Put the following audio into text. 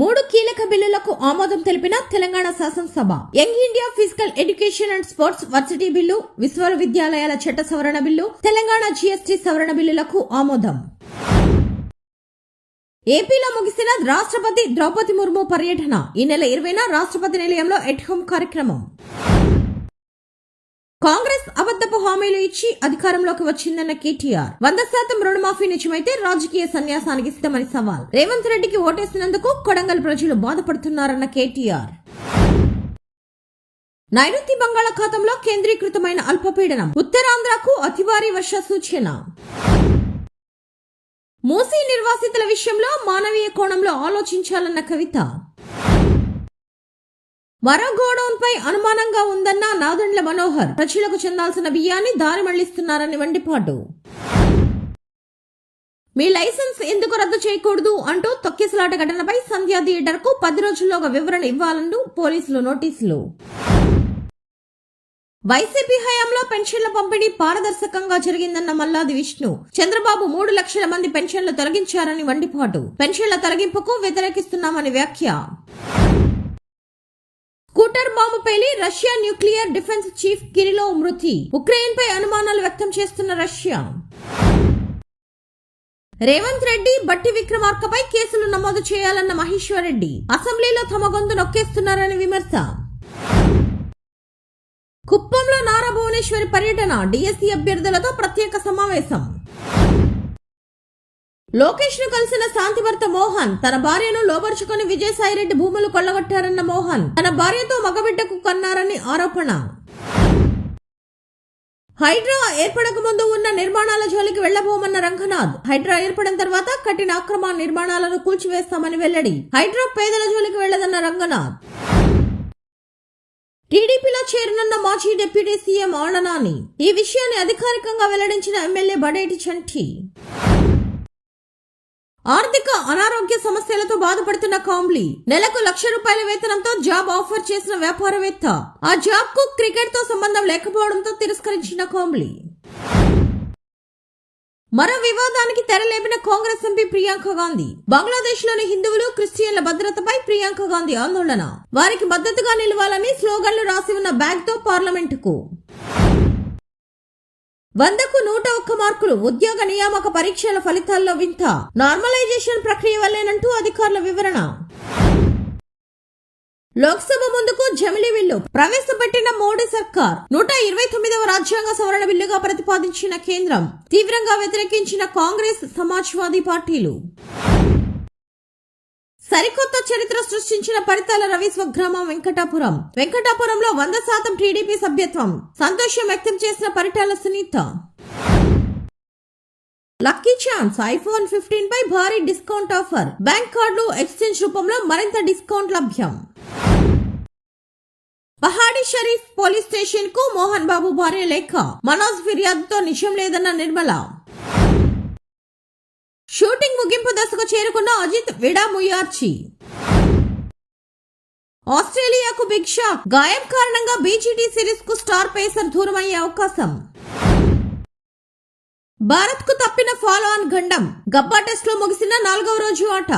మూడు కీలక బిల్లులకు ఆమోదం తెలిపిన తెలంగాణ శాసనసభ. Young India physical education and sports varsity bill, విశ్వవిద్యాలయాల చట్ట సవరణ బిల్లు, తెలంగాణ జీఎస్టీ సవరణ బిల్లులకు ఆమోదం. ఏపీలో ముగిసిన రాష్ట్రపతి ద్రౌపది ముర్ము పర్యటన. ఈ నెల 20న రాష్ట్రపతి నిలయంలో ఎట్ హోమ్ కార్యక్రమం. కాంగ్రెస్ అబద్ధపు హామీలు ఇచ్చి అధికారంలోకి వచ్చిందన్న కేటీఆర్. 100% రుణమాఫీ నిజమైతే రాజకీయ సన్యాసానికి సిద్ధమని సవాల్. రేవంత్ రెడ్డికి ఓటేసినందుకు కొడంగల్ ప్రజలు బాధపడుతున్నారన్న కేటీఆర్. నైరుతి బంగాళాఖాతంలో కేంద్రీకృతమైన అల్పపీడనం. ఉత్తరాంధ్రకు అతి భారీ వర్ష సూచన. మూసీ నిర్వాసితుల విషయంలో మానవీయ కోణంలో ఆలోచించాలన్న కవిత. మరో గోడౌన్ పై అనుమానంగా ఉందన్న నాదెండ్ల మనోహర్. ప్రజలకు చెందాల్సిన బియ్యాన్ని దారి మళ్లిస్తున్నారని మండిపాటు. మీ లైసెన్స్ ఎందుకు రద్దు చేయకూడదు అంటూ తొక్కిసలాట ఘటనపై సంధ్యా థియేటర్ కు 10 రోజుల్లోగా వివరణ ఇవ్వాలంటూ పోలీసులు నోటీసులు. వైసీపీ హయాంలో పెన్షన్ల పంపిణీ పారదర్శకంగా జరిగిందన్న మల్లాది విష్ణు. చంద్రబాబు 3 లక్షల మంది పెన్షన్లు తొలగించారని మండిపాటు. పెన్షన్ల తొలగింపుకు వ్యతిరేకిస్తున్నామని వ్యాఖ్య. స్కూటర్ బాంబు పేలి Russia nuclear defence chief Kirillov మృతి. ఉక్రెయిన్ పై అనుమానాలు వ్యక్తం చేస్తున్న రష్యా. రేవంత్ రెడ్డి, బట్టి విక్రమార్కపై కేసులు నమోదు చేయాలన్న మహేశ్వర్ రెడ్డి. అసెంబ్లీలో తమ గొంతు నొక్కేస్తున్నారని విమర్శ. కుప్పంలో నారా భువనేశ్వరి పర్యటన. డిఎస్సీ అభ్యర్థులతో ప్రత్యేక సమావేశం. లోకేష్ ను కలిసిన శాంతి భర్త మోహన్. తన భార్యను లోబర్చుకుని విజయసాయిరెడ్డి భూములు కొల్లగొట్టారన్న మోహన్. తన భార్యతో మగబిడ్డకు కన్నారని ఆరోపణ. హైడ్రా ఏర్పడక ముందు ఉన్న నిర్మాణాల జోలికి వెళ్లబోమన్న రంగనాథ్. హైడ్రా ఏర్పడిన తర్వాత కఠిన అక్రమ నిర్మాణాలను కూల్చివేస్తామని వెల్లడి. హైడ్రా పేదల జోలికి వెళ్లదన్న రంగనాథ్. టీడీపీలో చేరనున్న మాజీ డిప్యూటీ సీఎం ఆళ్లనాని. ఈ విషయాన్ని అధికారికంగా వెల్లడించిన ఎమ్మెల్యే బడేటి చంటి. ఆర్థిక అనారోగ్య సమస్యలతో బాధపడుతున్న కాంబ్లీ. నెలకు ₹1,00,000 వేతనంతో జాబ్ ఆఫర్ చేసిన వ్యాపారవేత్త. ఆ జాబ్ కు క్రికెట్ తో సంబంధం లేకపోవడంతో తిరస్కరించిన కాంబ్లీ. మరో వివాదానికి తెరలేపిన కాంగ్రెస్ ఎంపీ ప్రియాంక గాంధీ. బంగ్లాదేశ్ లోని హిందువులు, క్రిస్టియన్ల భద్రతపై ప్రియాంక గాంధీ ఆందోళన. వారికి మద్దతుగా నిలవాలని స్లోగన్లు రాసి ఉన్న బ్యాగ్ తో పార్లమెంటుకు. 100కు 101 మార్కులు. ఉద్యోగ నియామక పరీక్షల ఫలితాల్లో వింత. నార్మలైజేషన్ ప్రక్రియ వల్లేనంటూ అధికారుల వివరణ. లోక్సభ ముందుకు జమిలీ బిల్లు ప్రవేశపెట్టిన మోడీ సర్కార్. 129వ రాజ్యాంగ సవరణ బిల్లుగా ప్రతిపాదించిన కేంద్రం. తీవ్రంగా వ్యతిరేకించిన కాంగ్రెస్, సమాజ్వాదీ పార్టీలు. సరికొత్త చరిత్ర సృష్టించిన పరితాల రవి స్వగ్రామం వెంకటాపురం. వెంకటాపురంలో 100% టీడీపీ సభ్యత్వం. సంతోషం వ్యక్తం చేసిన Paritala Sunitha. Lucky chance. IPhone 15 పై భారీ డిస్కౌంట్ ఆఫర్. బ్యాంక్ కార్డులు ఎక్స్చేంజ్ రూపంలో మరింత డిస్కౌంట్ లభ్యం. పహాడీ షరీఫ్ పోలీస్ స్టేషన్ కు మోహన్ బాబు భార్య లేఖ. మనోజ్ ఫిర్యాదుతో నిజం లేదన్న నిర్మల. షూటింగ్ ముగింపు దశకు చేరుకున్న అజిత్ విడాముయార్చి. ఆస్ట్రేలియాకు బిగ్ షాక్. గాయం కారణంగా బీజీటీ సిరీస్ కు స్టార్ పేసర్ దూరమయ్యే అవకాశం. భారత్ కు తప్పిన ఫాలో ఆన్ గండం. గబ్బా టెస్ట్ లో ముగిసిన 4వ రోజు ఆట.